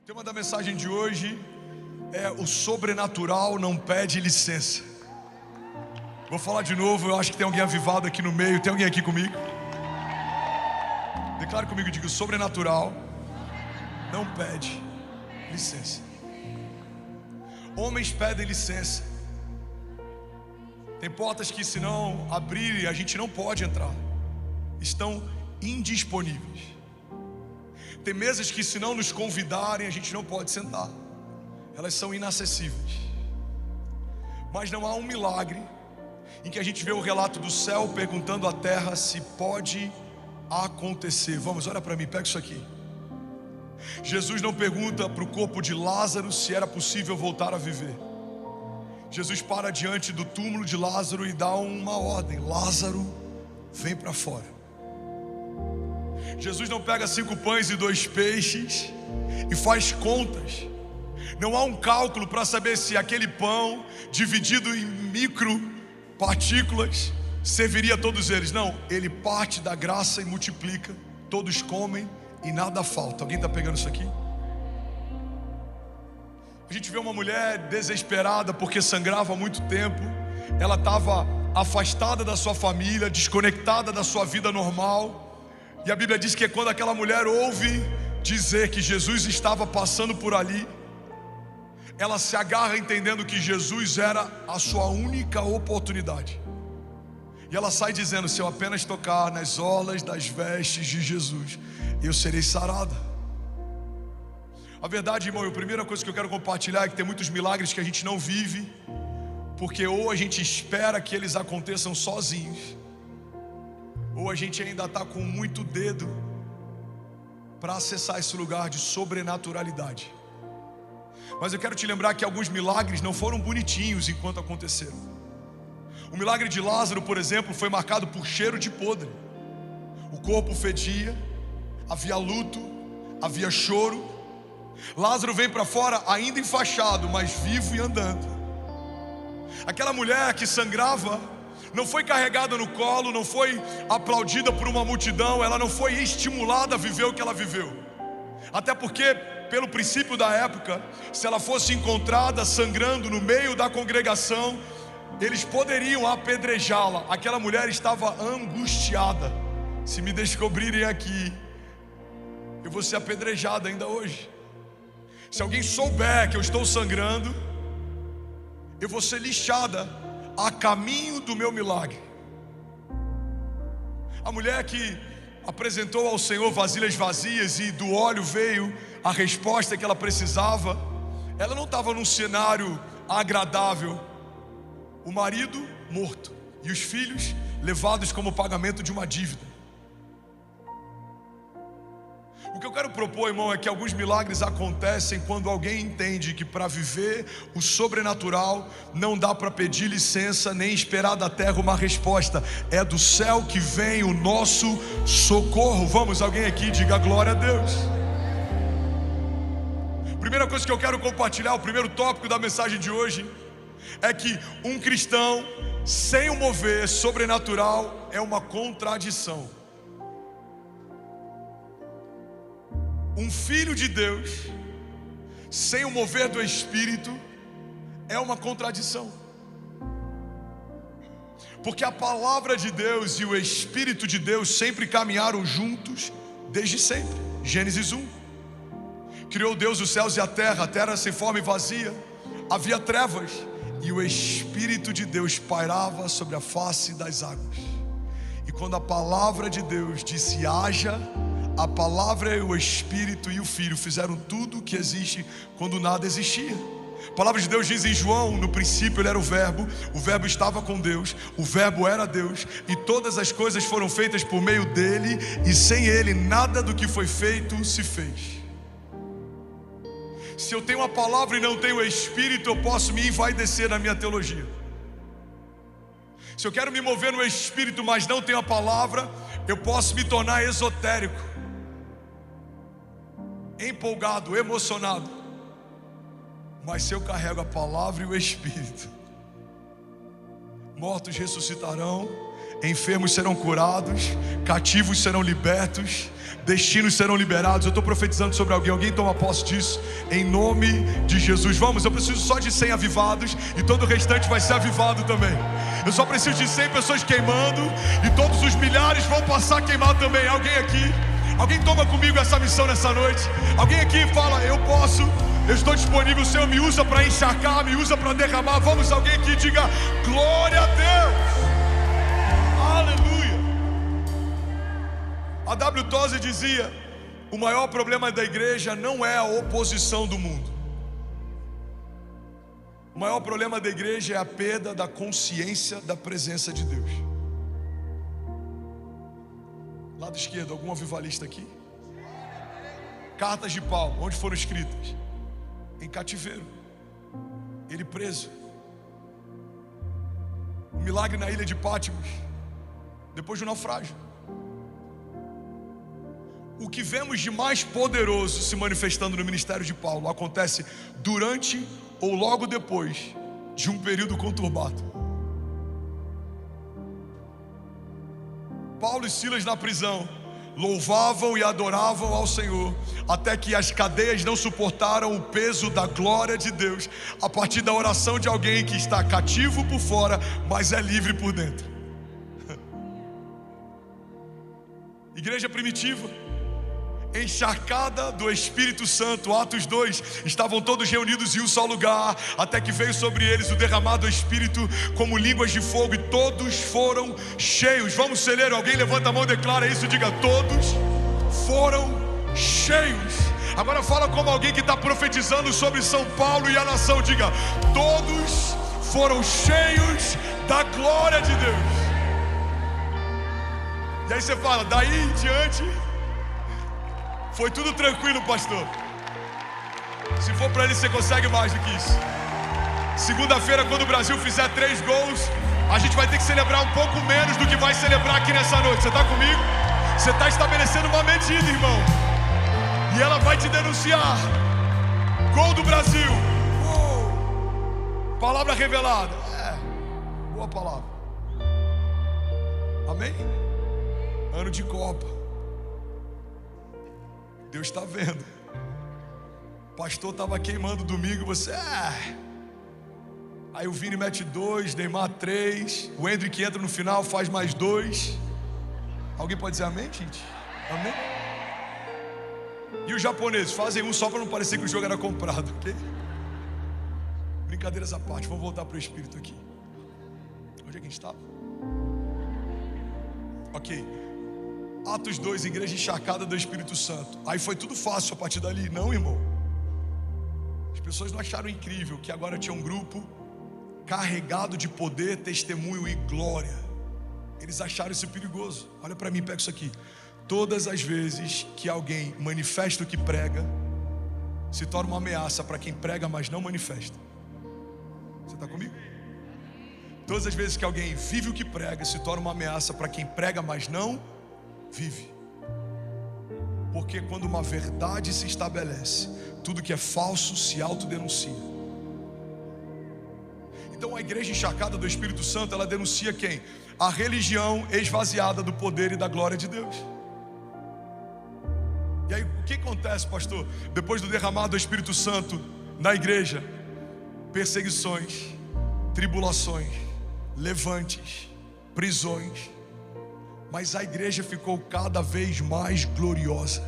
O tema da mensagem de hoje é: o sobrenatural não pede licença. Vou falar de novo, eu acho que tem alguém avivado aqui no meio. Tem alguém aqui comigo? Declare comigo, diga: o sobrenatural não pede licença. Homens pedem licença. Tem portas que, se não abrirem, a gente não pode entrar. Estão indisponíveis. Tem mesas que, se não nos convidarem, a gente não pode sentar. Elas são inacessíveis. Mas não há um milagre em que a gente vê o relato do céu perguntando à terra se pode acontecer. Vamos, olha para mim, pega isso aqui. Jesus não pergunta para o corpo de Lázaro se era possível voltar a viver. Jesus para diante do túmulo de Lázaro e dá uma ordem: Lázaro, vem para fora. Jesus não pega 5 pães e 2 peixes e faz contas. Não há um cálculo para saber se aquele pão dividido em micro partículas serviria a todos eles. Não, ele parte da graça e multiplica. Todos comem e nada falta. Alguém está pegando isso aqui? A gente vê uma mulher desesperada porque sangrava há muito tempo. Ela estava afastada da sua família, desconectada da sua vida normal. E a Bíblia diz que quando aquela mulher ouve dizer que Jesus estava passando por ali, ela se agarra entendendo que Jesus era a sua única oportunidade. E ela sai dizendo: se eu apenas tocar nas orlas das vestes de Jesus, eu serei sarada. A verdade, irmão, a primeira coisa que eu quero compartilhar é que tem muitos milagres que a gente não vive, porque ou a gente espera que eles aconteçam sozinhos, ou a gente ainda está com muito dedo para acessar esse lugar de sobrenaturalidade. Mas eu quero te lembrar que alguns milagres não foram bonitinhos enquanto aconteceram. O milagre de Lázaro, por exemplo, foi marcado por cheiro de podre. O corpo fedia, havia luto, havia choro. Lázaro vem para fora ainda enfaixado, mas vivo e andando. Aquela mulher que sangrava não foi carregada no colo, não foi aplaudida por uma multidão, ela não foi estimulada a viver o que ela viveu. Até porque, pelo princípio da época, se ela fosse encontrada sangrando no meio da congregação, eles poderiam apedrejá-la. Aquela mulher estava angustiada: se me descobrirem aqui, eu vou ser apedrejada ainda hoje. Se alguém souber que eu estou sangrando, eu vou ser lixada a caminho do meu milagre. A mulher que apresentou ao Senhor vasilhas vazias e do óleo veio a resposta que ela precisava, ela não estava num cenário agradável. O marido morto e os filhos levados como pagamento de uma dívida. O que eu quero propor, irmão, é que alguns milagres acontecem quando alguém entende que para viver o sobrenatural não dá para pedir licença nem esperar da terra uma resposta. É do céu que vem o nosso socorro. Vamos, alguém aqui diga glória a Deus. Primeira coisa que eu quero compartilhar, o primeiro tópico da mensagem de hoje, é que um cristão sem o mover sobrenatural é uma contradição. Um filho de Deus sem o mover do Espírito é uma contradição. Porque a palavra de Deus e o Espírito de Deus sempre caminharam juntos desde sempre. Gênesis 1. Criou Deus os céus e a terra era sem forma e vazia, havia trevas, e o Espírito de Deus pairava sobre a face das águas. E quando a palavra de Deus disse haja, a palavra, o Espírito e o Filho fizeram tudo o que existe quando nada existia. A palavra de Deus diz em João: no princípio ele era o verbo estava com Deus, o verbo era Deus, e todas as coisas foram feitas por meio dele, e sem ele nada do que foi feito se fez. Se eu tenho a palavra e não tenho o Espírito, eu posso me envaidecer na minha teologia. Se eu quero me mover no Espírito, mas não tenho a palavra, eu posso me tornar esotérico, empolgado, emocionado. Mas se eu carrego a palavra e o Espírito, mortos ressuscitarão, enfermos serão curados, cativos serão libertos, destinos serão liberados. Eu estou profetizando sobre alguém. Alguém toma posse disso em nome de Jesus. Vamos, eu preciso só de 100 avivados e todo o restante vai ser avivado também. Eu só preciso de 100 pessoas queimando e todos os milhares vão passar a queimar também. Alguém aqui? Alguém toma comigo essa missão nessa noite? Alguém aqui fala: eu posso, eu estou disponível, o Senhor me usa para encharcar, me usa para derramar. Vamos, alguém aqui diga glória a Deus. Aleluia. A W. Tozer dizia: o maior problema da igreja não é a oposição do mundo. O maior problema da igreja é a perda da consciência da presença de Deus. Lado esquerdo, algum avivalista aqui? Cartas de Paulo, onde foram escritas? Em cativeiro. Ele preso. O milagre na ilha de Pátimos, depois do naufrágio. O que vemos de mais poderoso se manifestando no ministério de Paulo acontece durante ou logo depois de um período conturbado. Paulo e Silas na prisão louvavam e adoravam ao Senhor, até que as cadeias não suportaram o peso da glória de Deus, a partir da oração de alguém que está cativo por fora, mas é livre por dentro. Igreja primitiva, encharcada do Espírito Santo. Atos 2, estavam todos reunidos em um só lugar, até que veio sobre eles o derramado Espírito como línguas de fogo, e todos foram cheios. Vamos ser ler, alguém levanta a mão e declara isso, diga: todos foram cheios. Agora fala como alguém que está profetizando sobre São Paulo e a nação, diga: todos foram cheios da glória de Deus. E aí você fala: daí em diante foi tudo tranquilo, pastor. Se for para ele, você consegue mais do que isso. Segunda-feira, quando o Brasil fizer 3 gols, a gente vai ter que celebrar um pouco menos do que vai celebrar aqui nessa noite. Você está comigo? Você está estabelecendo uma medida, irmão, e ela vai te denunciar. Gol do Brasil. Palavra revelada. Boa palavra. Amém? Ano de Copa. Deus está vendo. O pastor estava queimando domingo, você aí o Vini mete 2, Neymar 3, o Hendrick entra no final, faz mais 2. Alguém pode dizer amém, gente? Amém? E os japoneses fazem um só para não parecer que o jogo era comprado, ok? Brincadeiras à parte, vamos voltar para o Espírito aqui. Onde é que a gente estava? Ok. Atos 2, igreja encharcada do Espírito Santo. Aí foi tudo fácil a partir dali. Não, irmão. As pessoas não acharam incrível que agora tinha um grupo carregado de poder, testemunho e glória. Eles acharam isso perigoso. Olha para mim, pega isso aqui. Todas as vezes que alguém manifesta o que prega, se torna uma ameaça para quem prega, mas não manifesta. Você está comigo? Todas as vezes que alguém vive o que prega, se torna uma ameaça para quem prega, mas não vive. Porque quando uma verdade se estabelece, tudo que é falso se autodenuncia. Então a igreja encharcada do Espírito Santo, ela denuncia quem? A religião esvaziada do poder e da glória de Deus. E aí o que acontece, pastor? Depois do derramado do Espírito Santo na igreja, perseguições, tribulações, levantes, prisões. Mas a igreja ficou cada vez mais gloriosa,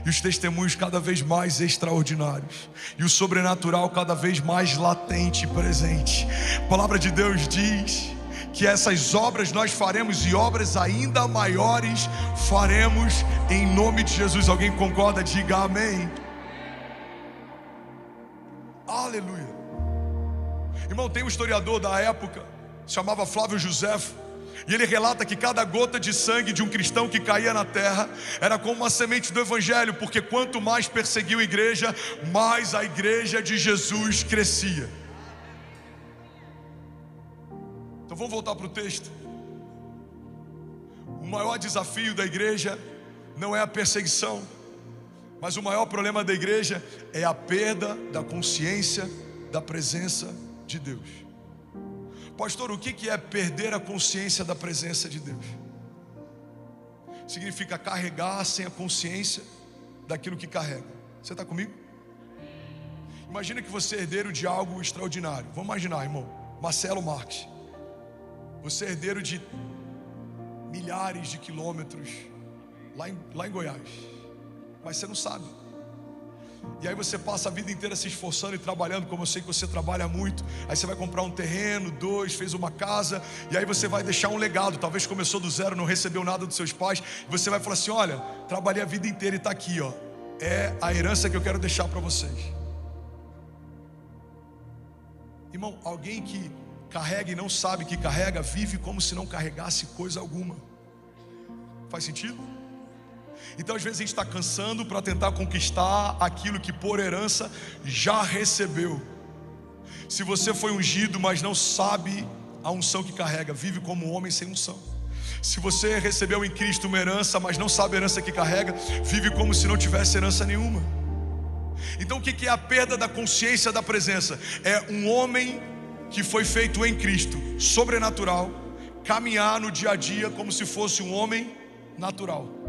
e os testemunhos cada vez mais extraordinários, e o sobrenatural cada vez mais latente e presente. A palavra de Deus diz que essas obras nós faremos, e obras ainda maiores faremos em nome de Jesus. Alguém concorda? Diga amém. Aleluia. Irmão, tem um historiador da época, se chamava Flávio Joséfo, e ele relata que cada gota de sangue de um cristão que caía na terra era como uma semente do evangelho, porque quanto mais perseguiu a igreja, mais a igreja de Jesus crescia. Então vamos voltar para o texto. O maior desafio da igreja não é a perseguição, mas o maior problema da igreja é a perda da consciência da presença de Deus. Pastor, o que é perder a consciência da presença de Deus? Significa carregar sem a consciência daquilo que carrega. Você está comigo? Imagina que você é herdeiro de algo extraordinário. Vamos imaginar, irmão, Marcelo Marques. Você é herdeiro de milhares de quilômetros lá em Goiás, mas você não sabe. E aí você passa a vida inteira se esforçando e trabalhando, como eu sei que você trabalha muito. Aí você vai comprar um terreno, 2, fez uma casa, e aí você vai deixar um legado. Talvez começou do zero, não recebeu nada dos seus pais, e você vai falar assim: olha, trabalhei a vida inteira e está aqui, ó, é a herança que eu quero deixar para vocês. Irmão, alguém que carrega e não sabe que carrega, vive como se não carregasse coisa alguma. Faz sentido? Então às vezes a gente está cansando para tentar conquistar aquilo que por herança já recebeu. Se você foi ungido, mas não sabe a unção que carrega, vive como um homem sem unção. Se você recebeu em Cristo uma herança, mas não sabe a herança que carrega, vive como se não tivesse herança nenhuma. Então o que é a perda da consciência da presença? É um homem que foi feito em Cristo, sobrenatural, caminhar no dia a dia como se fosse um homem natural.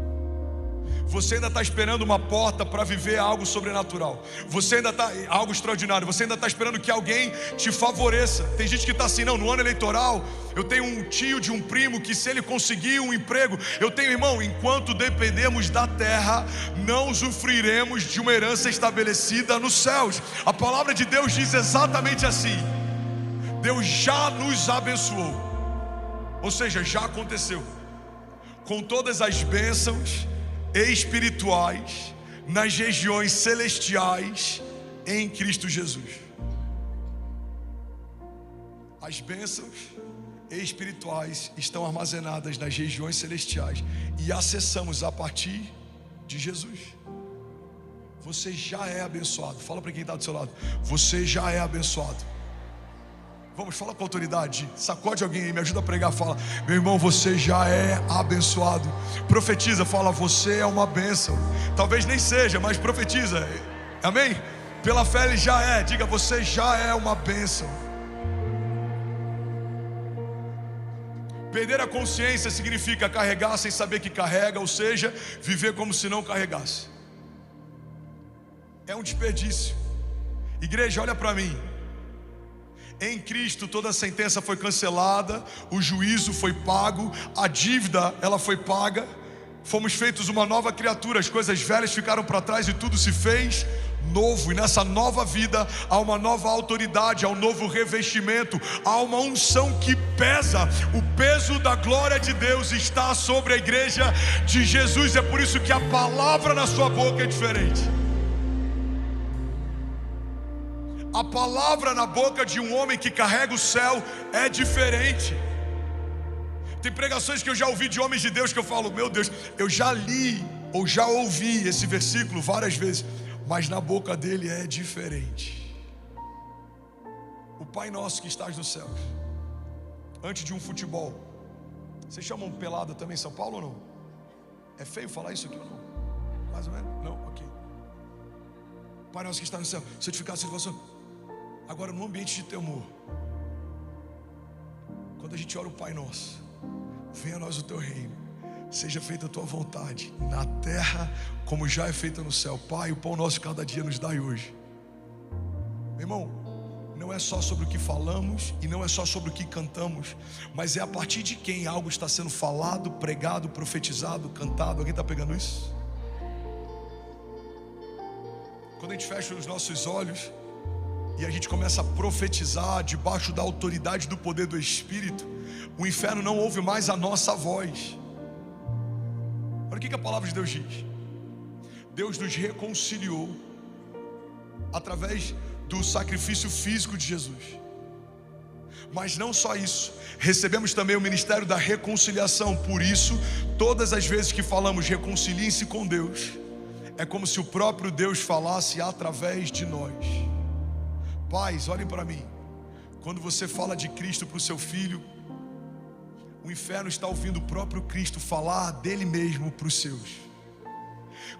Você ainda está esperando uma porta para viver algo sobrenatural. Você ainda está, algo extraordinário. Você ainda está esperando que alguém te favoreça. Tem gente que está assim: não, no ano eleitoral eu tenho um tio de um primo que se ele conseguir um emprego, eu tenho, irmão, enquanto dependemos da terra, não usufruiremos de uma herança estabelecida nos céus. A palavra de Deus diz exatamente assim: Deus já nos abençoou, ou seja, já aconteceu, com todas as bênçãos espirituais nas regiões celestiais em Cristo Jesus. As bênçãos espirituais estão armazenadas nas regiões celestiais e acessamos a partir de Jesus. Você já é abençoado. Fala para quem está do seu lado: você já é abençoado. Vamos, fala com autoridade. Sacode alguém aí, me ajuda a pregar. Fala: meu irmão, você já é abençoado. Profetiza, fala: você é uma bênção. Talvez nem seja, mas profetiza. Amém? Pela fé ele já é. Diga: você já é uma bênção. Perder a consciência significa carregar sem saber que carrega, ou seja, viver como se não carregasse. É um desperdício. Igreja, olha para mim. Em Cristo toda a sentença foi cancelada, o juízo foi pago, a dívida ela foi paga, fomos feitos uma nova criatura, as coisas velhas ficaram para trás e tudo se fez novo. E nessa nova vida há uma nova autoridade, há um novo revestimento, há uma unção que pesa. O peso da glória de Deus está sobre a igreja de Jesus. É por isso que a palavra na sua boca é diferente. A palavra na boca de um homem que carrega o céu é diferente. Tem pregações que eu já ouvi de homens de Deus que eu falo: meu Deus, eu já li ou já ouvi esse versículo várias vezes, mas na boca dele é diferente. O Pai Nosso que estás nos céus, antes de um futebol, vocês chamam pelada também em São Paulo ou não? É feio falar isso aqui ou não? Mais ou menos? Não? Ok. Pai Nosso que está no céu, santificado seja o vosso nome. Agora, no ambiente de temor, quando a gente ora o Pai Nosso: venha a nós o teu reino, seja feita a tua vontade, na terra como já é feita no céu. Pai, o pão nosso de cada dia nos dai hoje. Meu irmão, não é só sobre o que falamos e não é só sobre o que cantamos, mas é a partir de quem algo está sendo falado, pregado, profetizado, cantado. Alguém está pegando isso? Quando a gente fecha os nossos olhos e a gente começa a profetizar debaixo da autoridade do poder do Espírito, o inferno não ouve mais a nossa voz. Olha o que a palavra de Deus diz: Deus nos reconciliou através do sacrifício físico de Jesus. Mas não só isso, recebemos também o ministério da reconciliação. Por isso, todas as vezes que falamos reconciliem-se com Deus, é como se o próprio Deus falasse através de nós. Pais, olhem para mim. Quando você fala de Cristo para o seu filho, o inferno está ouvindo o próprio Cristo falar dele mesmo para os seus.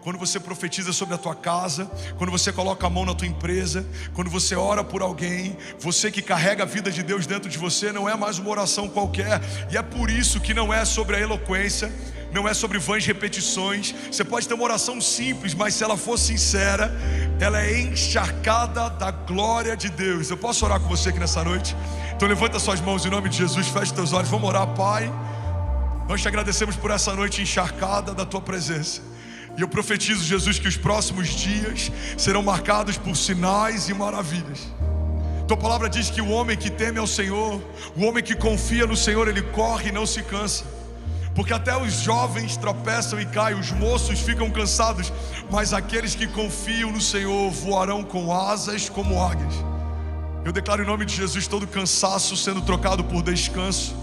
quando você profetiza sobre a tua casa, quando você coloca a mão na tua empresa, quando você ora por alguém, você que carrega a vida de Deus dentro de você, não é mais uma oração qualquer. E é por isso que não é sobre a eloquência, não é sobre vãs repetições. Você pode ter uma oração simples, mas se ela for sincera, ela é encharcada da glória de Deus. Eu posso orar com você aqui nessa noite? Então levanta suas mãos em nome de Jesus, feche teus olhos, vamos orar. Pai, nós te agradecemos por essa noite encharcada da tua presença. E eu profetizo, Jesus, que os próximos dias serão marcados por sinais e maravilhas. Tua palavra diz que o homem que teme ao Senhor, o homem que confia no Senhor, ele corre e não se cansa. Porque até os jovens tropeçam e caem, os moços ficam cansados, mas aqueles que confiam no Senhor voarão com asas como águias. Eu declaro em nome de Jesus todo cansaço sendo trocado por descanso.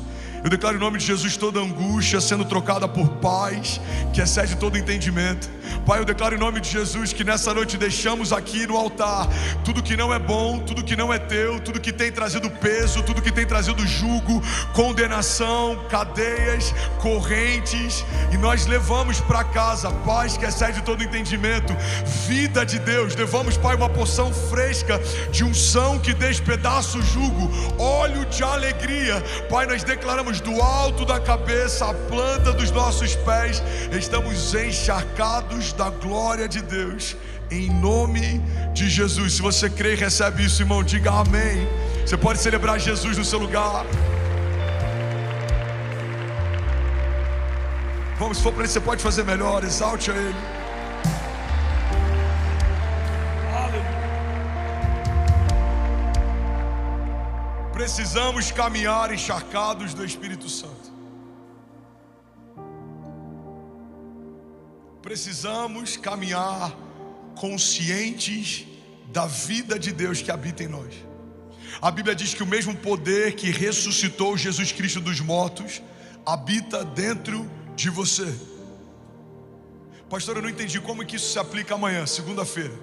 Eu declaro em nome de Jesus toda angústia sendo trocada por paz, que excede todo entendimento. Pai, eu declaro em nome de Jesus que nessa noite deixamos aqui no altar tudo que não é bom, tudo que não é teu, tudo que tem trazido peso, tudo que tem trazido jugo, condenação, cadeias, correntes, e nós levamos para casa paz que excede todo entendimento, vida de Deus. Levamos, Pai, uma porção fresca de unção que despedaça o jugo, óleo de alegria. Pai, nós declaramos do alto da cabeça à planta dos nossos pés, estamos encharcados da glória de Deus, em nome de Jesus. Se você crê e recebe isso, irmão, diga amém. Você pode celebrar Jesus no seu lugar. Vamos, se for para ele, você pode fazer melhor, exalte a ele. Precisamos caminhar encharcados do Espírito Santo. Precisamos caminhar conscientes da vida de Deus que habita em nós. A Bíblia diz que o mesmo poder que ressuscitou Jesus Cristo dos mortos habita dentro de você. Pastor, eu não entendi como que isso se aplica amanhã, segunda-feira,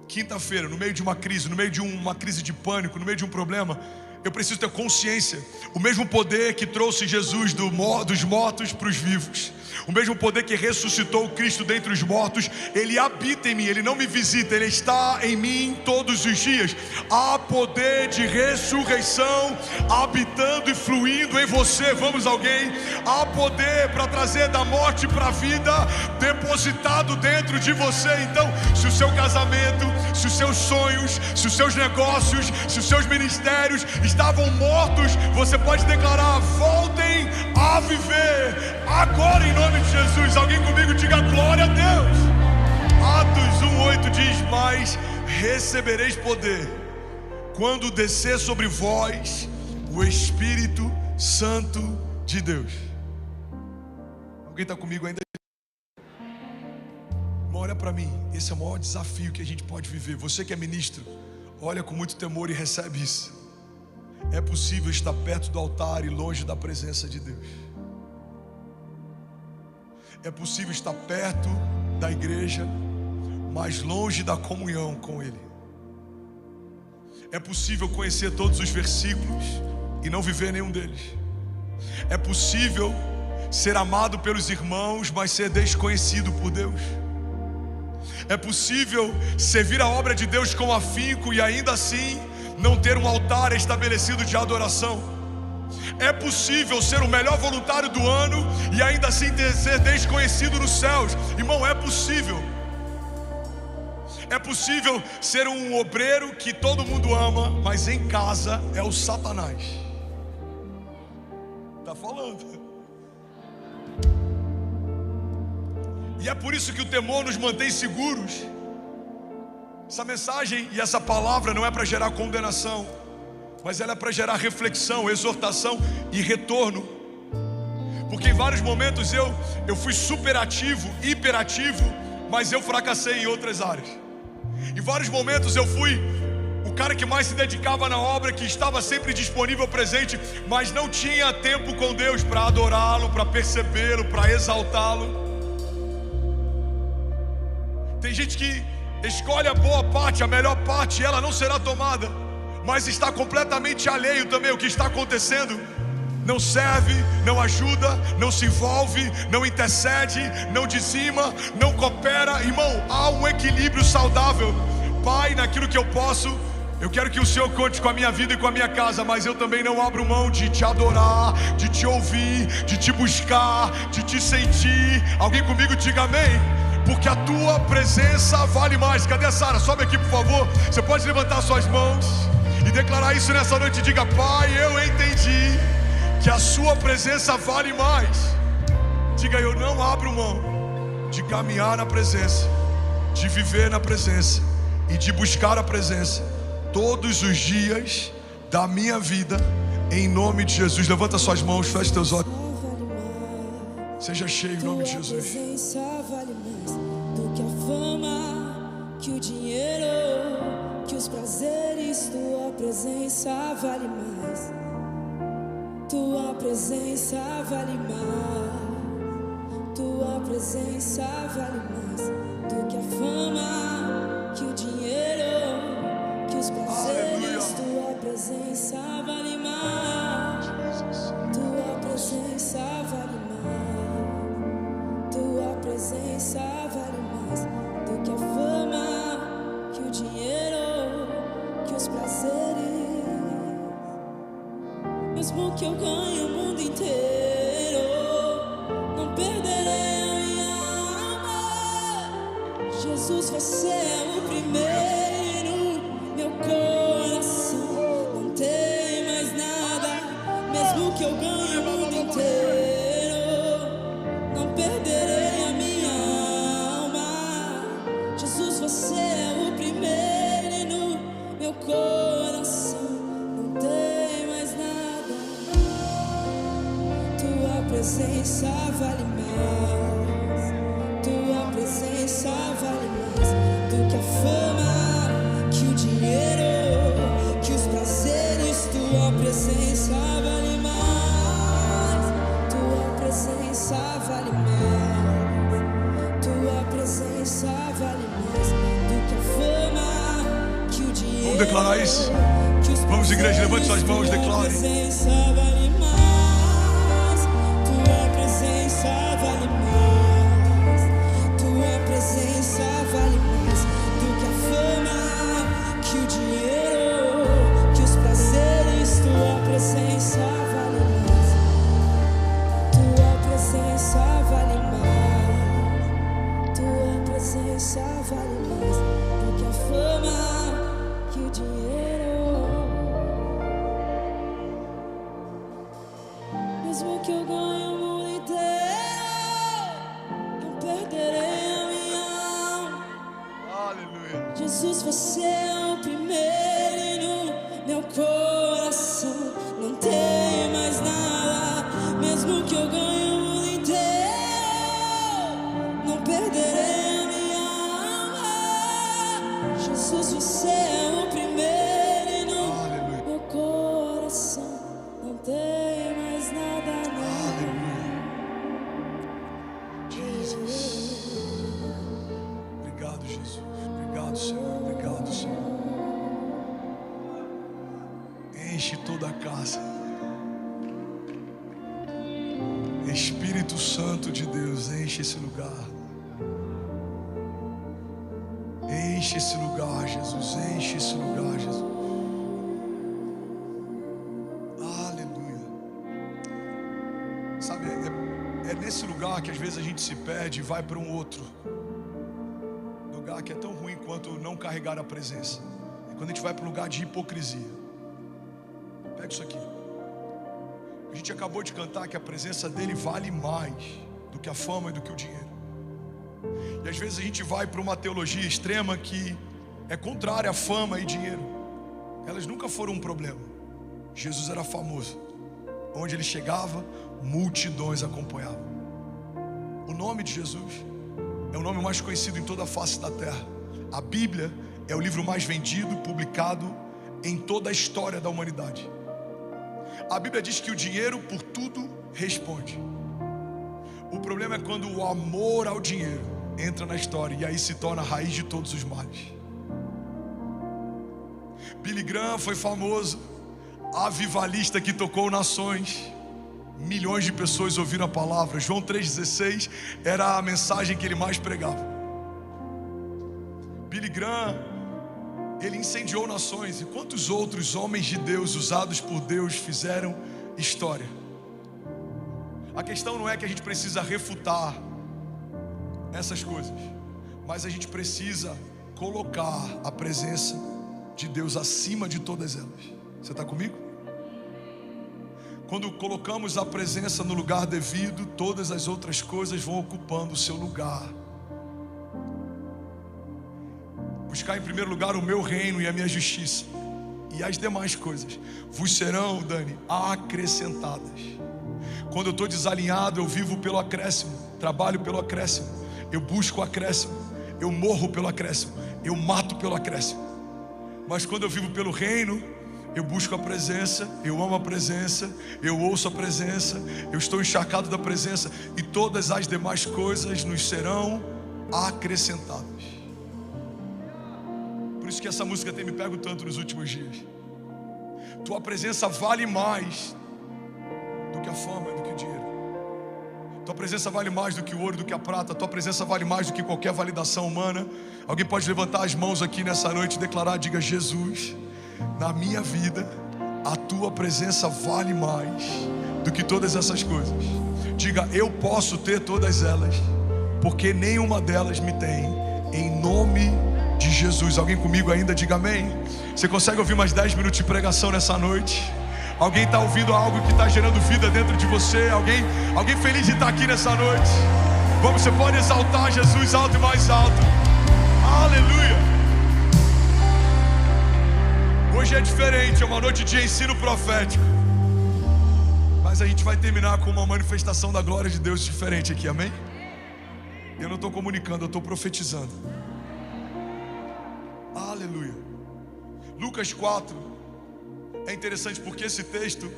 quinta-feira, no meio de uma crise, no meio de uma crise de pânico, no meio de um problema. Eu preciso ter consciência. O mesmo poder que trouxe Jesus dos mortos para os vivos, o mesmo poder que ressuscitou o Cristo dentre os mortos, ele habita em mim, ele não me visita, ele está em mim todos os dias. Há poder de ressurreição habitando e fluindo em você. Vamos, alguém? Há poder para trazer da morte para a vida depositado dentro de você. Então, se o seu casamento, se os seus sonhos, se os seus negócios, se os seus ministérios estavam mortos, você pode declarar: voltem a viver agora em nome de Jesus. Alguém comigo diga glória a Deus. Atos 1:8 diz: mas recebereis poder quando descer sobre vós o Espírito Santo de Deus. Alguém está comigo ainda? Olha para mim, esse é o maior desafio que a gente pode viver. Você que é ministro, olha com muito temor e recebe isso. É possível estar perto do altar e longe da presença de Deus. É possível estar perto da igreja, mas longe da comunhão com Ele. É possível conhecer todos os versículos e não viver nenhum deles. É possível ser amado pelos irmãos, mas ser desconhecido por Deus. É possível servir a obra de Deus com afinco e ainda assim não ter um altar estabelecido de adoração. É possível ser o melhor voluntário do ano e ainda assim ser desconhecido nos céus. Irmão, é possível. É possível ser um obreiro que todo mundo ama, mas em casa é o Satanás. Tá falando. E é por isso que o temor nos mantém seguros. Essa mensagem e essa palavra não é para gerar condenação, mas ela é para gerar reflexão, exortação e retorno. Porque em vários momentos eu fui superativo, hiperativo, mas eu fracassei em outras áreas. Em vários momentos eu fui o cara que mais se dedicava na obra, que estava sempre disponível, presente, mas não tinha tempo com Deus para adorá-lo, para percebê-lo, para exaltá-lo. Tem gente que escolhe a boa parte, a melhor parte, e ela não será tomada, mas está completamente alheio também ao que está acontecendo. não serve, não ajuda, não se envolve, não intercede, não dizima, não coopera. Irmão, há um equilíbrio saudável. Pai, naquilo que eu posso, eu quero que o Senhor conte com a minha vida e com a minha casa, mas eu também não abro mão de te adorar, de te ouvir, de te buscar, de te sentir. Alguém comigo diga amém? Porque a tua presença vale mais. Cadê a Sara? Sobe aqui, por favor. Você pode levantar suas mãos e declarar isso nessa noite. Diga: Pai, eu entendi que a sua presença vale mais. Diga: eu não abro mão de caminhar na presença, de viver na presença e de buscar a presença todos os dias da minha vida, em nome de Jesus. Levanta suas mãos, feche teus olhos. Seja cheio em nome de Jesus. Tua presença vale mais do que a fama, que o dinheiro, que os prazeres. Tua presença vale mais. Tua presença vale mais. Tua presença vale mais do que a fama, que o dinheiro, que os prazeres. Tua presença vale mais. Tua presença vale mais. Tua presença vale mais do que a fama, que o dinheiro, que os prazeres. Mesmo que eu ganhe o mundo inteiro, não perderei a minha alma. Jesus, você é o primeiro, meu coração não tem mais nada. Mesmo que eu ganhe o mundo inteiro, não perderei a minha alma. Jesus, você é o primeiro, meu coração não tem mais nada. Tua presença vale mais. Tua presença vale mais do que a fama, que o dinheiro, que os prazeres. Tua presença vale mais. Tua presença vale mais. Tua presença vale mais do que a fama, que o dinheiro. Vamos declarar isso? Que os Vamos, igreja, levante suas mãos, prazeres. declare. Tua presença vale mais. Tua presença vale mais. Tua presença vale mais do que a fama, que o dinheiro, que os prazeres. Tua presença vale mais. Tua presença vale mais. Tua presença vale mais do que a fama, que o dinheiro. Mesmo que eu ganhe o mundo inteiro, não perderei a minha alma. Aleluia. Jesus, você é o primeiro, meu coração não tem mais nada. Mesmo que eu ganhe o mundo inteiro, não perderei a minha alma. Jesus, você é o primeiro, Aleluia. meu coração não tem mais nada, não. Aleluia. Jesus. Obrigado, Jesus. Obrigado, Senhor. Obrigado, Senhor. Enche toda a casa. Espírito Santo de Deus, enche esse lugar. Enche esse lugar, Jesus. Enche esse lugar, Jesus. Aleluia. Sabe, é nesse lugar que às vezes a gente se perde e vai para um outro lugar que é tão ruim quanto não carregar a presença. É quando a gente vai para um lugar de hipocrisia. Pega isso aqui. A gente acabou de cantar que a presença dele vale mais do que a fama e do que o dinheiro. E às vezes a gente vai para uma teologia extrema que é contrária à fama e dinheiro. Elas nunca foram um problema. Jesus era famoso. Onde ele chegava, multidões acompanhavam. O nome de Jesus é o nome mais conhecido em toda a face da terra. A Bíblia é o livro mais vendido e publicado em toda a história da humanidade. A Bíblia diz que o dinheiro por tudo responde. O problema é quando o amor ao dinheiro entra na história e aí se torna a raiz de todos os males. Billy Graham foi famoso, avivalista que tocou nações. Milhões de pessoas ouviram a palavra. João 3,16 era a mensagem que ele mais pregava. Billy Graham, ele incendiou nações. E quantos outros homens de Deus, usados por Deus, fizeram história? A questão não é que a gente precisa refutar essas coisas, mas a gente precisa colocar a presença de Deus acima de todas elas. Você está comigo? Quando colocamos a presença no lugar devido, todas as outras coisas vão ocupando o seu lugar. Buscar em primeiro lugar o meu reino e a minha justiça, e as demais coisas vos serão, Dani, acrescentadas. Quando eu estou desalinhado, eu vivo pelo acréscimo, trabalho pelo acréscimo, eu busco o acréscimo, eu morro pelo acréscimo, eu mato pelo acréscimo. Mas quando eu vivo pelo reino, eu busco a presença, eu amo a presença, eu ouço a presença, eu estou encharcado da presença, e todas as demais coisas nos serão acrescentadas. Por isso que essa música tem me pego tanto nos últimos dias. Tua presença vale mais do que a fama, do que o dinheiro. Tua presença vale mais do que o ouro, do que a prata. Tua presença vale mais do que qualquer validação humana. Alguém pode levantar as mãos aqui nessa noite e declarar, diga: Jesus, na minha vida, a tua presença vale mais do que todas essas coisas. Diga: eu posso ter todas elas, porque nenhuma delas me tem, em nome de Jesus. Alguém comigo ainda? Diga amém. Você consegue ouvir mais 10 minutos de pregação nessa noite? Alguém está ouvindo algo que está gerando vida dentro de você? Alguém feliz de estar aqui nessa noite? Vamos, você pode exaltar Jesus alto e mais alto. Aleluia. Hoje é diferente, é uma noite de ensino profético, mas a gente vai terminar com uma manifestação da glória de Deus diferente aqui, amém? Eu não estou comunicando, eu estou profetizando. Aleluia. Lucas 4 é interessante porque esse texto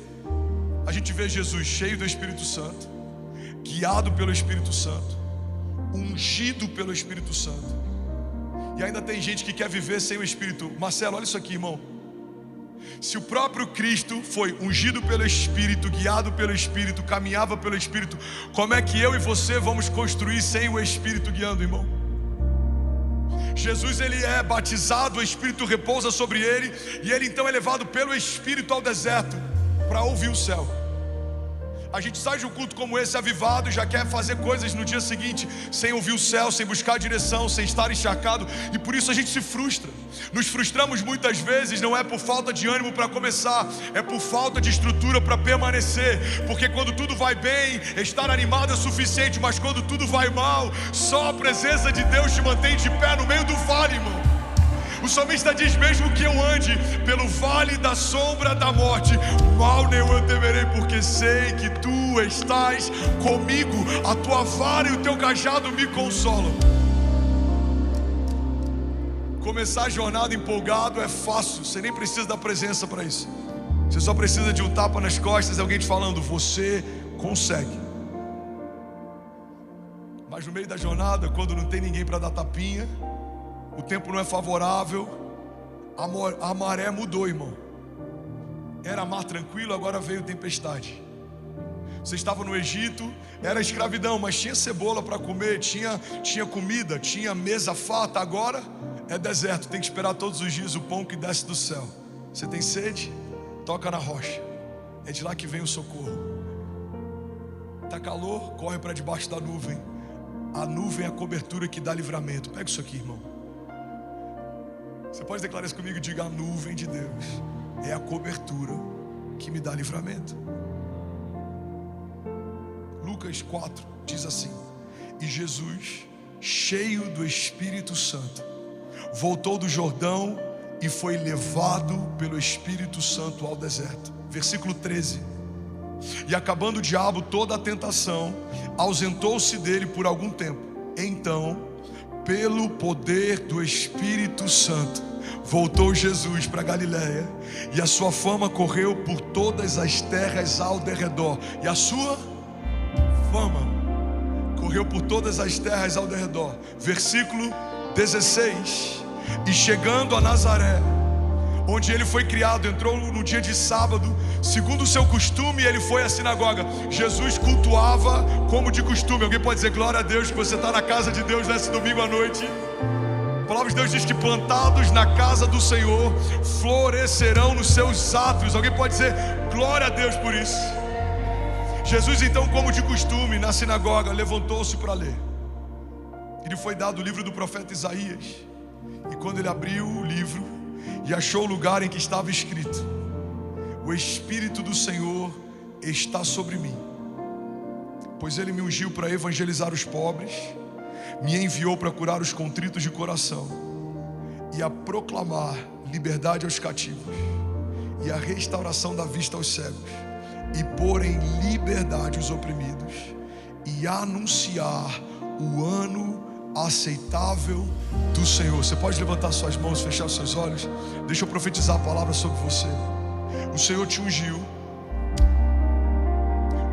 a gente vê Jesus cheio do Espírito Santo, guiado pelo Espírito Santo, ungido pelo Espírito Santo. E ainda tem gente que quer viver sem o Espírito. Marcelo, olha isso aqui, irmão. Se o próprio Cristo foi ungido pelo Espírito, guiado pelo Espírito, caminhava pelo Espírito, como é que eu e você vamos construir sem o Espírito guiando, irmão? Jesus, ele é batizado, o Espírito repousa sobre ele, e ele então é levado pelo Espírito ao deserto para ouvir o céu. A gente sai de um culto como esse avivado e já quer fazer coisas no dia seguinte sem ouvir o céu, sem buscar a direção, sem estar encharcado, e por isso a gente se frustra. Nos frustramos muitas vezes, não é por falta de ânimo para começar, é por falta de estrutura para permanecer. Porque quando tudo vai bem, estar animado é suficiente, mas quando tudo vai mal, só a presença de Deus te mantém de pé no meio do vale, irmão. O salmista diz: mesmo que eu ande pelo vale da sombra da morte, mal nenhum eu temerei, porque sei que tu estás comigo, a tua vara e o teu cajado me consolam. Começar a jornada empolgado é fácil, você nem precisa da presença para isso. Você só precisa de um tapa nas costas e alguém te falando: você consegue. Mas no meio da jornada, quando não tem ninguém para dar tapinha, o tempo não é favorável, a maré mudou, irmão. Era mar tranquilo, agora veio tempestade. Você estava no Egito, era escravidão, mas tinha cebola para comer, tinha comida, tinha mesa farta. Agora é deserto, tem que esperar todos os dias o pão que desce do céu. Você tem sede? Toca na rocha, é de lá que vem o socorro. Está calor? Corre para debaixo da nuvem. A nuvem é a cobertura que dá livramento. Pega isso aqui, irmão. Você pode declarar isso comigo? Diga: a nuvem de Deus é a cobertura que me dá livramento. Lucas 4 diz assim: e Jesus, cheio do Espírito Santo, voltou do Jordão e foi levado pelo Espírito Santo ao deserto. Versículo 13: e acabando o diabo toda a tentação, ausentou-se dele por algum tempo. Então, pelo poder do Espírito Santo, voltou Jesus para Galiléia, e a sua fama correu por todas as terras ao derredor. E a sua fama correu por todas as terras ao derredor. Versículo 16: e chegando a Nazaré, onde ele foi criado, entrou no dia de sábado, segundo o seu costume, ele foi à sinagoga. Jesus cultuava como de costume. Alguém pode dizer glória a Deus que você está na casa de Deus nesse domingo à noite? A palavra de Deus diz que plantados na casa do Senhor florescerão nos seus átrios. Alguém pode dizer glória a Deus por isso? Jesus então, como de costume, na sinagoga, levantou-se para ler. Ele foi dado o livro do profeta Isaías. E quando ele abriu o livro e achou o lugar em que estava escrito: o Espírito do Senhor está sobre mim, pois ele me ungiu para evangelizar os pobres, me enviou para curar os contritos de coração e a proclamar liberdade aos cativos e a restauração da vista aos cegos, e pôr em liberdade os oprimidos, e anunciar o ano aceitável do Senhor. Você pode levantar suas mãos, fechar os seus olhos? Deixa eu profetizar a palavra sobre você. O Senhor te ungiu.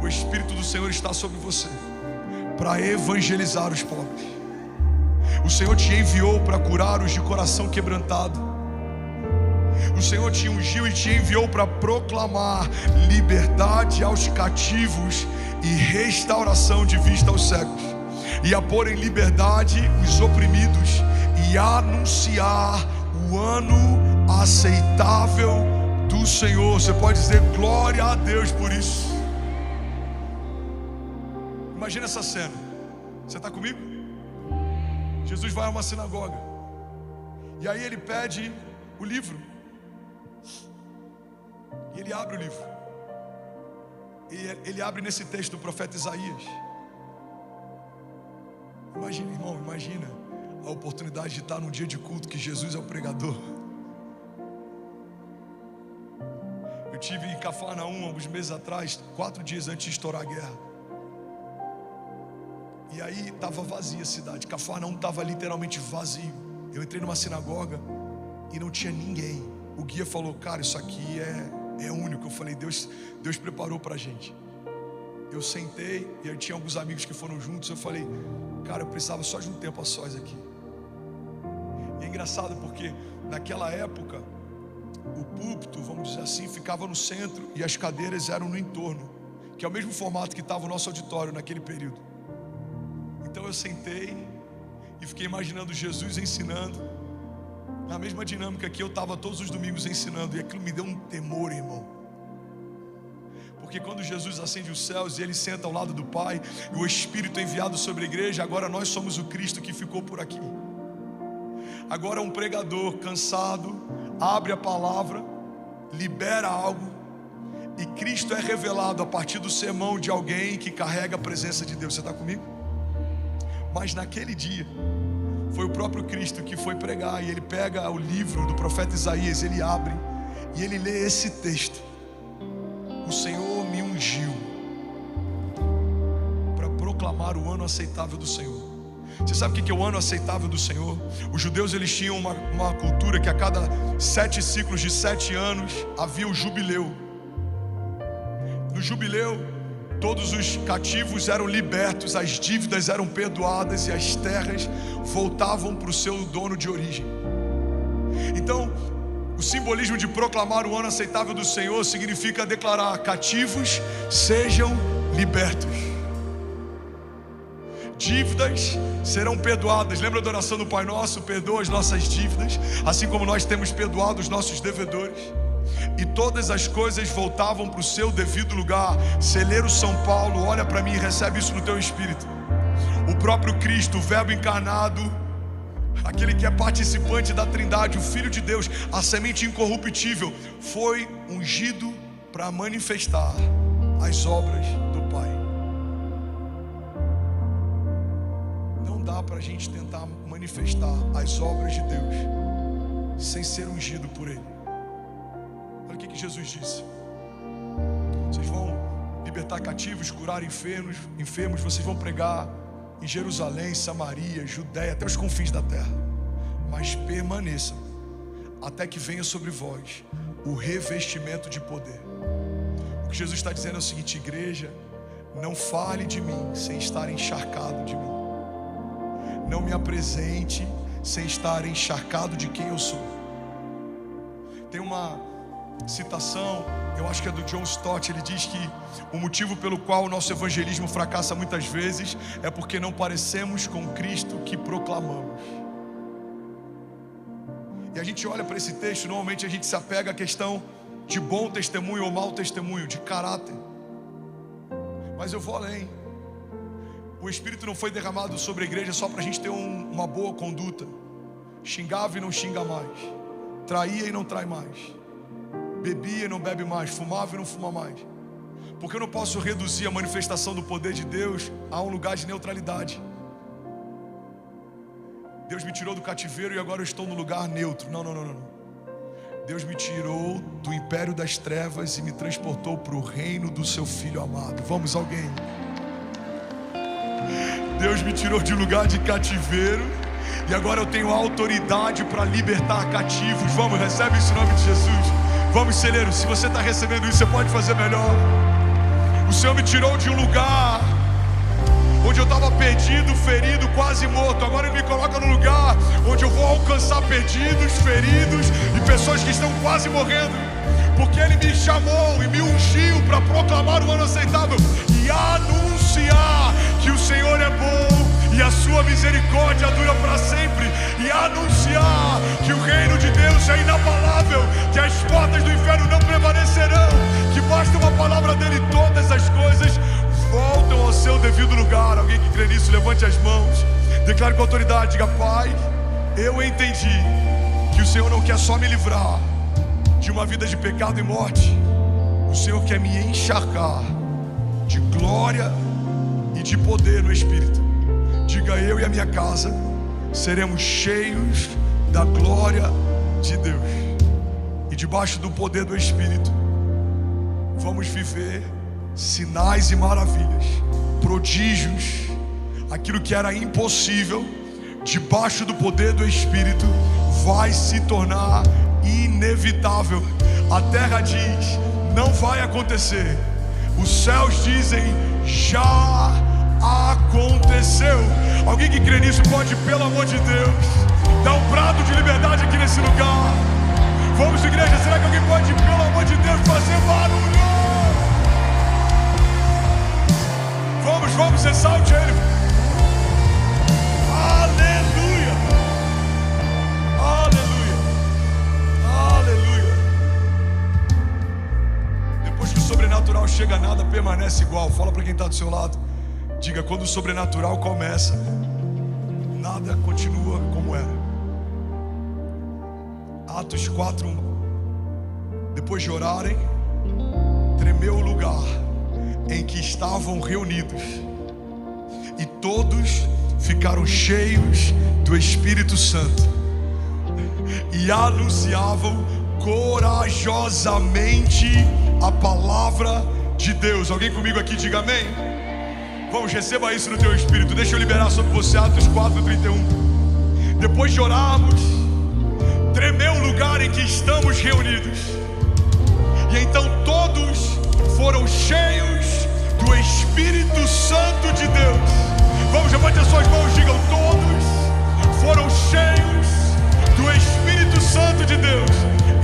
O Espírito do Senhor está sobre você para evangelizar os pobres. O Senhor te enviou para curar os de coração quebrantado. O Senhor te ungiu e te enviou para proclamar liberdade aos cativos e restauração de vista aos cegos, e a pôr em liberdade os oprimidos, e a anunciar o ano aceitável do Senhor. Você pode dizer glória a Deus por isso. Imagina essa cena. Você está comigo? Jesus vai a uma sinagoga, e aí ele pede o livro, e ele abre o livro, e ele abre nesse texto do profeta Isaías. Imagina, irmão, imagina a oportunidade de estar num dia de culto que Jesus é o pregador. Eu tive em Cafarnaum alguns meses atrás, 4 dias antes de estourar a guerra. E aí estava vazia a cidade. Cafarnaum estava literalmente vazio. Eu entrei numa sinagoga e não tinha ninguém. O guia falou: cara, isso aqui é único. Eu falei: Deus preparou pra gente. Eu sentei e eu tinha alguns amigos que foram juntos. Eu falei: cara, eu precisava só de um tempo a sós aqui. E é engraçado porque naquela época o púlpito, vamos dizer assim, ficava no centro e as cadeiras eram no entorno, que é o mesmo formato que estava o nosso auditório naquele período. Então eu sentei e fiquei imaginando Jesus ensinando, na mesma dinâmica que eu estava todos os domingos ensinando. E aquilo me deu um temor, irmão. Porque quando Jesus ascende os céus e ele senta ao lado do Pai, e o Espírito é enviado sobre a igreja, agora nós somos o Cristo que ficou por aqui. Agora um pregador cansado abre a palavra, libera algo, e Cristo é revelado a partir do sermão de alguém que carrega a presença de Deus. Você está comigo? Mas naquele dia foi o próprio Cristo que foi pregar, e ele pega o livro do profeta Isaías, ele abre e ele lê esse texto: o Senhor me ungiu para proclamar o ano aceitável do Senhor. Você sabe o que é o ano aceitável do Senhor? Os judeus, eles tinham uma cultura que a cada 7 ciclos de 7 anos havia o jubileu. No jubileu, todos os cativos eram libertos, as dívidas eram perdoadas e as terras voltavam para o seu dono de origem. Então, o simbolismo de proclamar o ano aceitável do Senhor significa declarar: cativos sejam libertos, dívidas serão perdoadas. Lembra da oração do Pai Nosso? Perdoa as nossas dívidas, assim como nós temos perdoado os nossos devedores. E todas as coisas voltavam para o seu devido lugar. Celeiro São Paulo, olha para mim e recebe isso no teu espírito. O próprio Cristo, o Verbo encarnado, aquele que é participante da Trindade, o Filho de Deus, a semente incorruptível, foi ungido para manifestar as obras do Pai. Não dá para a gente tentar manifestar as obras de Deus sem ser ungido por Ele. Olha o que Jesus disse: vocês vão libertar cativos, curar enfermos, vocês vão pregar em Jerusalém, Samaria, Judéia, até os confins da terra. Mas permaneçam até que venha sobre vós o revestimento de poder. O que Jesus está dizendo é o seguinte: igreja, não fale de mim sem estar encharcado de mim. Não me apresente sem estar encharcado de quem eu sou. Tem uma citação, eu acho que é do John Stott. Ele diz que o motivo pelo qual o nosso evangelismo fracassa muitas vezes é porque não parecemos com Cristo que proclamamos. E a gente olha para esse texto, normalmente a gente se apega à questão de bom testemunho ou mau testemunho, de caráter. Mas eu vou além. O Espírito não foi derramado sobre a igreja só para a gente ter uma boa conduta. Xingava e não xinga mais, traía e não trai mais, bebia e não bebe mais, fumava e não fuma mais. Porque eu não posso reduzir a manifestação do poder de Deus a um lugar de neutralidade. Deus me tirou do cativeiro e agora eu estou no lugar neutro. Não. Deus me tirou do império das trevas e me transportou para o reino do seu Filho amado. Vamos, alguém? Deus me tirou de um lugar de cativeiro e agora eu tenho autoridade para libertar cativos. Vamos, recebe isso em nome de Jesus. Vamos, celeiro, se você está recebendo isso, você pode fazer melhor. O Senhor me tirou de um lugar onde eu estava perdido, ferido, quase morto. Agora Ele me coloca no lugar onde eu vou alcançar perdidos, feridos e pessoas que estão quase morrendo. Porque Ele me chamou e me ungiu para proclamar o ano aceitável e anunciar que o Senhor é bom e a sua misericórdia dura para sempre, e anunciar que o reino de Deus é inabalável, que as portas do inferno não prevalecerão, que basta uma palavra dele e todas as coisas voltam ao seu devido lugar. Alguém que crê nisso, levante as mãos, declare com autoridade, diga: Pai, eu entendi que o Senhor não quer só me livrar de uma vida de pecado e morte, o Senhor quer me encharcar de glória e de poder no Espírito. Diga: eu e a minha casa seremos cheios da glória de Deus, e debaixo do poder do Espírito vamos viver sinais e maravilhas, prodígios. Aquilo que era impossível, debaixo do poder do Espírito, vai se tornar inevitável. A terra diz: não vai acontecer. Os céus dizem: já aconteceu. Alguém que crê nisso pode, pelo amor de Deus, dar um brado de liberdade aqui nesse lugar. Vamos, igreja, será que alguém pode, pelo amor de Deus, fazer barulho? Vamos, exalte Ele. Aleluia, aleluia, aleluia. Depois que o sobrenatural chega, nada permanece igual. Fala para quem está do seu lado, diga: quando o sobrenatural começa, nada continua como era. Atos 4:1. Depois de orarem, tremeu o lugar em que estavam reunidos, e todos ficaram cheios do Espírito Santo e anunciavam corajosamente a palavra de Deus. Alguém comigo aqui, diga amém. Vamos, receba isso no teu espírito. Deixa eu liberar sobre você Atos 4:31. Depois de orarmos, tremeu o lugar em que estamos reunidos, e então todos foram cheios do Espírito Santo de Deus. Vamos, levante as suas mãos, digam: todos foram cheios do Espírito Santo de Deus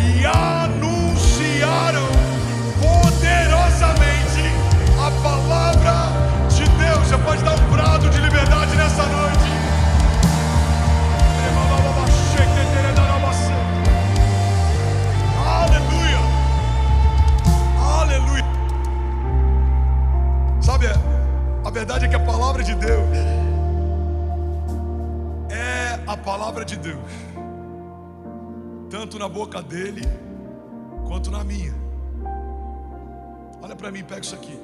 e anunciaram poderosamente a palavra de Deus. Você pode dar um brado de liberdade nessa noite. Aleluia, aleluia. Sabe, a verdade é que a palavra de Deus é a palavra de Deus, tanto na boca dele quanto na minha. Olha para mim, pega isso aqui.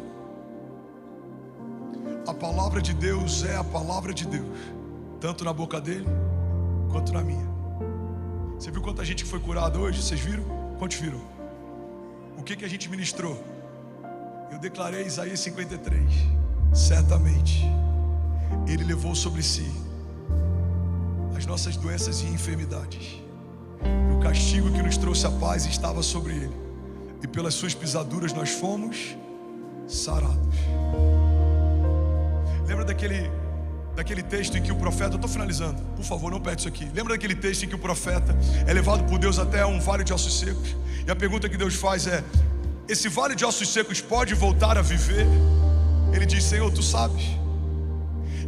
A palavra de Deus é a palavra de Deus, tanto na boca dele quanto na minha. Você viu quanta gente foi curada hoje? Vocês viram? Quantos viram? O que a gente ministrou? Eu declarei Isaías 53. Certamente Ele levou sobre si as nossas doenças e enfermidades, e o castigo que nos trouxe a paz estava sobre Ele, e pelas suas pisaduras nós fomos sarados. Lembra daquele texto em que o profeta, eu estou finalizando, por favor, não perde isso aqui. Lembra daquele texto em que o profeta é levado por Deus até um vale de ossos secos? E a pergunta que Deus faz é: esse vale de ossos secos pode voltar a viver? Ele diz: Senhor, tu sabes.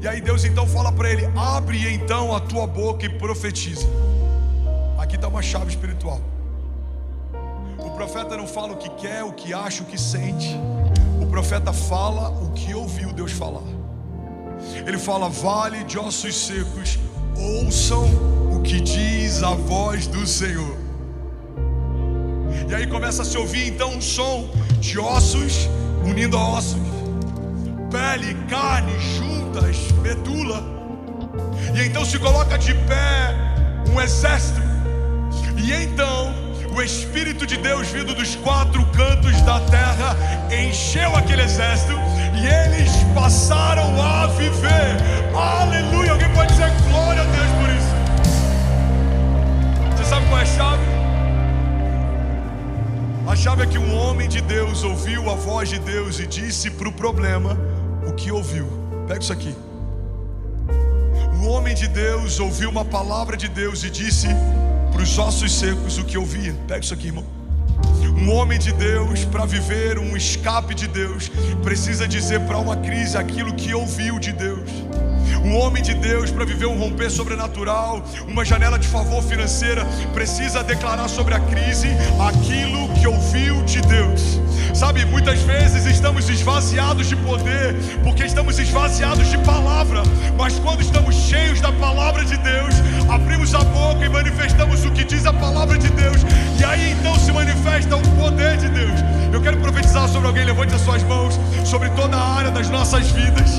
E aí Deus então fala para ele: abre então a tua boca e profetiza. Aqui está uma chave espiritual. O profeta não fala o que quer, o que acha, o que sente. O profeta fala o que ouviu Deus falar. Ele fala: vale de ossos secos, ouçam o que diz a voz do Senhor. E aí começa a se ouvir então um som de ossos unindo a ossos, pele, carne, juntas, medula. E então se coloca de pé um exército. E então o Espírito de Deus vindo dos quatro cantos da terra encheu aquele exército e eles passaram a viver. Aleluia! Alguém pode dizer glória a Deus por isso? Você sabe qual é a chave? A chave é que um homem de Deus ouviu a voz de Deus e disse para o problema o que ouviu. Pega isso aqui. Um homem de Deus ouviu uma palavra de Deus e disse para os ossos secos o que ouvia. Pega isso aqui, irmão. Um homem de Deus, para viver um escape de Deus, precisa dizer para uma crise aquilo que ouviu de Deus. Um homem de Deus, para viver um romper sobrenatural, uma janela de favor financeira, precisa declarar sobre a crise aquilo que ouviu de Deus. Sabe, muitas vezes estamos esvaziados de poder, porque estamos esvaziados de palavra. Mas quando estamos cheios da palavra de Deus, abrimos a boca e manifestamos o que diz a palavra de Deus. E aí então se manifesta o poder de Deus. Eu quero profetizar sobre alguém, levante as suas mãos, sobre toda a área das nossas vidas,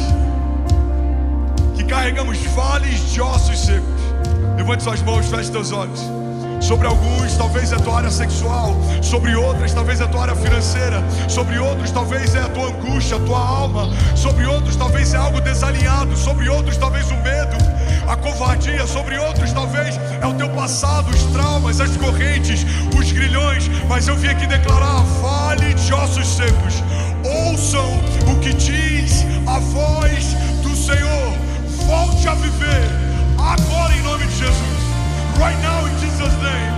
que carregamos vales de ossos secos. Levante suas mãos, feche teus olhos. Sobre alguns talvez é a tua área sexual, sobre outras talvez é a tua área financeira, sobre outros talvez é a tua angústia, a tua alma, sobre outros talvez é algo desalinhado, sobre outros talvez o medo, a covardia, sobre outros talvez é o teu passado, os traumas, as correntes, os grilhões. Mas eu vim aqui declarar: vale de ossos secos, ouçam o que diz a voz do Senhor. Volte a viver agora em nome de Jesus. Right now in Jesus' name.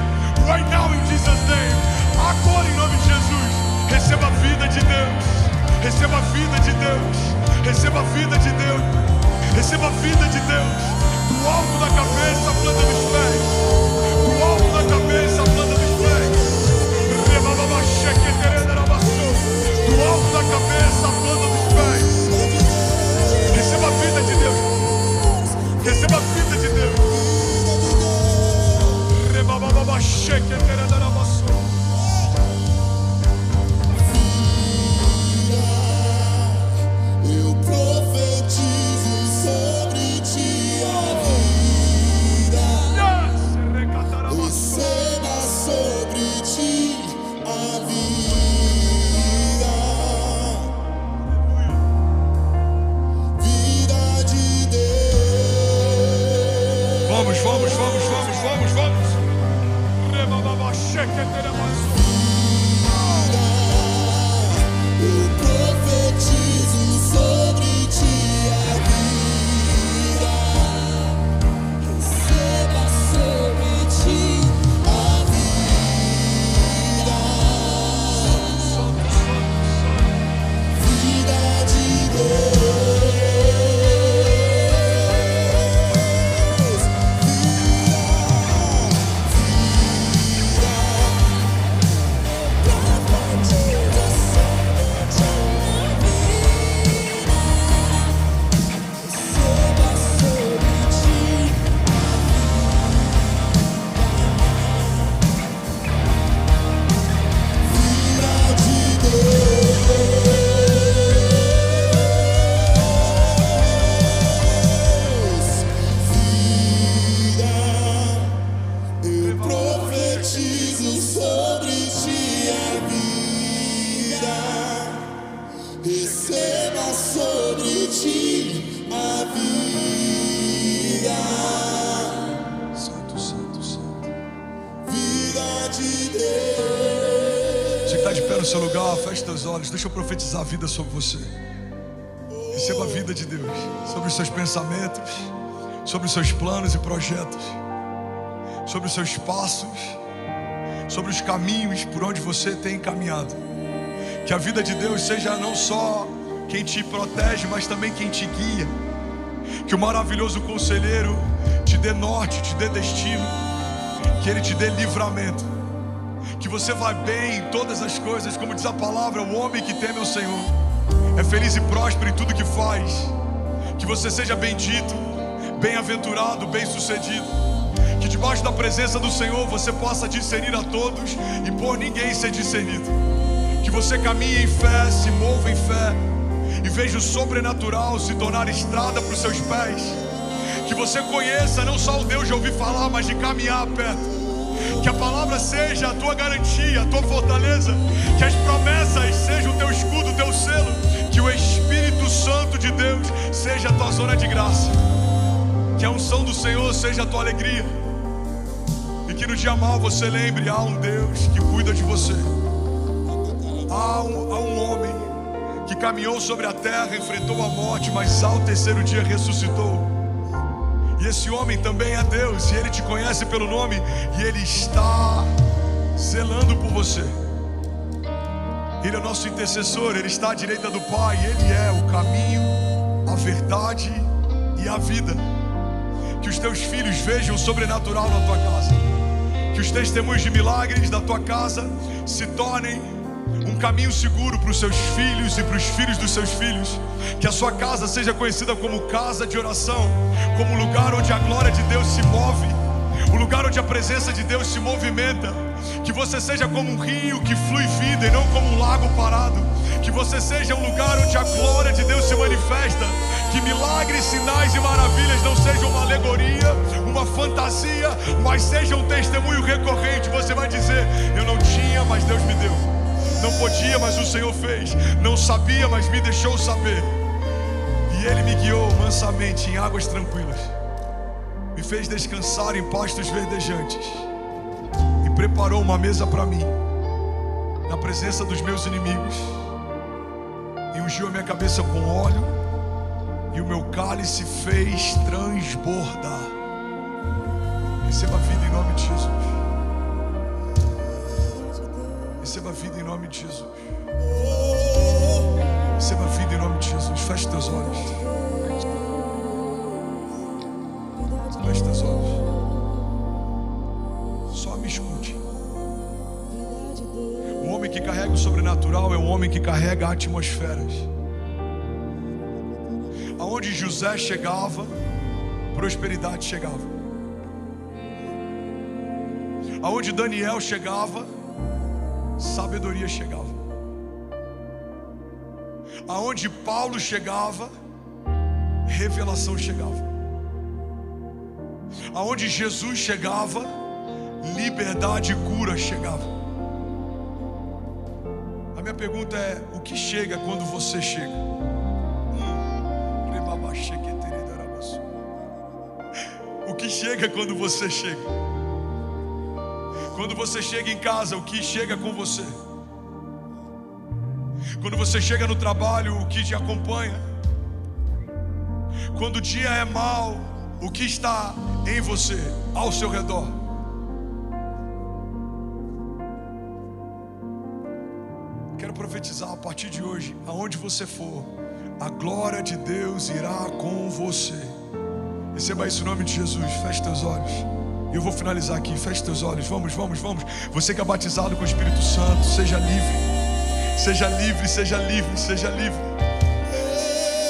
Right now in Jesus' name. Agora em nome de Jesus. Receba a vida de Deus. Receba a vida de Deus. Receba a vida de Deus. Receba a vida de Deus. Do alto da cabeça à planta dos pés. Do alto da cabeça à planta dos pés. Do alto da cabeça à planta dos pés. Receba a vida de Deus. Receba a vida de Deus. Eu profetizo sobre ti a vida. Receba sobre ti a vida. Vida de Deus. Vamos. Eu profetizo sobre ti a vida. Receba sobre ti A vida. Vida de Deus. Receba sobre ti a vida. Santo. Vida de Deus. Você que está de pé no seu lugar, feche teus olhos. Deixa eu profetizar a vida sobre você. Receba a vida de Deus sobre os seus pensamentos, sobre os seus planos e projetos, sobre os seus passos, sobre os caminhos por onde você tem caminhado. Que a vida de Deus seja não só quem te protege, mas também quem te guia. Que o maravilhoso conselheiro te dê norte, te dê destino, que Ele te dê livramento, que você vai bem em todas as coisas, como diz a palavra, o homem que teme ao Senhor é feliz e próspero em tudo que faz. Que você seja bendito, bem-aventurado, bem-sucedido. Que debaixo da presença do Senhor você possa discernir a todos e por ninguém ser discernido. Que você caminhe em fé, se mova em fé e veja o sobrenatural se tornar estrada para os seus pés. Que você conheça não só o Deus de ouvir falar, mas de caminhar perto. Que a palavra seja a tua garantia, a tua fortaleza. Que as promessas sejam o teu escudo, o teu selo. Que o Espírito Santo de Deus seja a tua zona de graça. Que a unção do Senhor seja a tua alegria. E que no dia mau você lembre, há um Deus que cuida de você. Há um homem que caminhou sobre a terra, enfrentou a morte, mas ao terceiro dia ressuscitou. E esse homem também é Deus, e Ele te conhece pelo nome, e Ele está zelando por você. Ele é o nosso intercessor, Ele está à direita do Pai, Ele é o caminho, a verdade e a vida. Que os teus filhos vejam o sobrenatural na tua casa. Que os testemunhos de milagres da tua casa se tornem um caminho seguro para os seus filhos e para os filhos dos seus filhos. Que a sua casa seja conhecida como casa de oração, como lugar onde a glória de Deus se move, o lugar onde a presença de Deus se movimenta. Que você seja como um rio que flui vida e não como um lago parado. Que você seja um lugar onde a glória de Deus se manifesta. Que milagres, sinais e maravilhas não sejam uma alegoria, uma fantasia, mas seja um testemunho recorrente. Você vai dizer: eu não tinha, mas Deus me deu. Não podia, mas o Senhor fez. Não sabia, mas me deixou saber. E Ele me guiou mansamente em águas tranquilas. Me fez descansar em pastos verdejantes. E preparou uma mesa para mim, na presença dos meus inimigos. E ungiu a minha cabeça com óleo, e o meu cálice fez transbordar. Receba a vida em nome de Jesus. Receba a vida em nome de Jesus. Receba a vida em nome de Jesus. Feche teus olhos. Feche teus olhos. Só me escute. O homem que carrega o sobrenatural é o homem que carrega atmosferas. Aonde José chegava, prosperidade chegava. Aonde Daniel chegava, sabedoria chegava. Aonde Paulo chegava, revelação chegava. Aonde Jesus chegava, liberdade e cura chegava. A minha pergunta é: o que chega quando você chega? O que chega quando você chega? Quando você chega em casa, o que chega com você? Quando você chega no trabalho, o que te acompanha? Quando o dia é mau, o que está em você, ao seu redor? Quero profetizar a partir de hoje, aonde você for, a glória de Deus irá com você. Receba isso em nome de Jesus. Feche teus olhos. Eu vou finalizar aqui. Feche teus olhos. Vamos. Você que é batizado com o Espírito Santo, seja livre. Seja livre, seja livre, seja livre.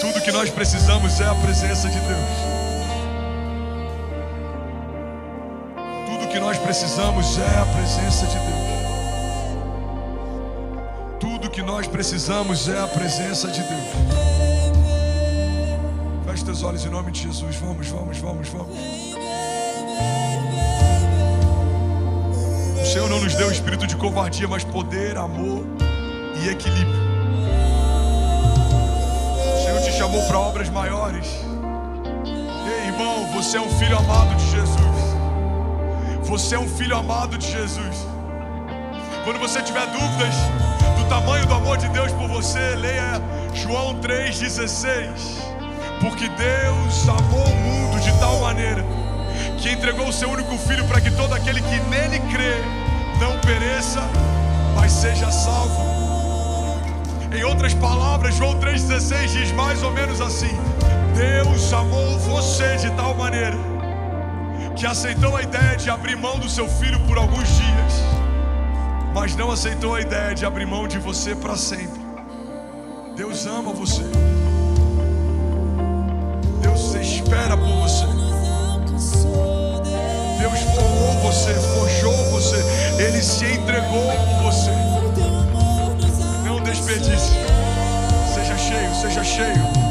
Tudo que nós precisamos é a presença de Deus. Tudo que nós precisamos é a presença de Deus. Tudo que nós precisamos é a presença de Deus. Feche teus olhos em nome de Jesus. Vamos. O Senhor não nos deu espírito de covardia, mas poder, amor e equilíbrio. O Senhor te chamou para obras maiores. Ei, irmão, você é um filho amado de Jesus. Você é um filho amado de Jesus. Quando você tiver dúvidas do tamanho do amor de Deus por você, leia João 3,16. Porque Deus amou o mundo de tal maneira que entregou o seu único filho para que todo aquele que nele crê não pereça, mas seja salvo. Em outras palavras, João 3,16 diz mais ou menos assim: Deus amou você de tal maneira que aceitou a ideia de abrir mão do seu filho por alguns dias, mas não aceitou a ideia de abrir mão de você para sempre. Deus ama você. Deus espera por você. Deus formou você, forjou você. Ele se entregou por você. Não desperdice. Seja cheio, seja cheio.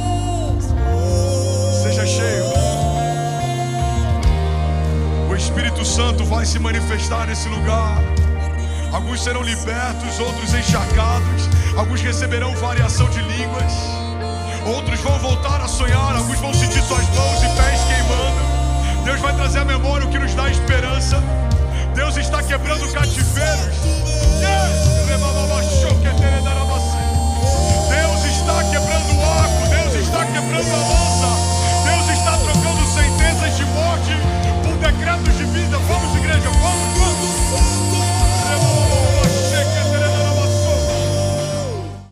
Seja cheio. O Espírito Santo vai se manifestar nesse lugar. Alguns serão libertos, outros encharcados. Alguns receberão variação de línguas. Outros vão voltar a sonhar. Alguns vão sentir suas mãos e pés queimando. Deus vai trazer à memória o que nos dá esperança. Deus está quebrando cativeiros.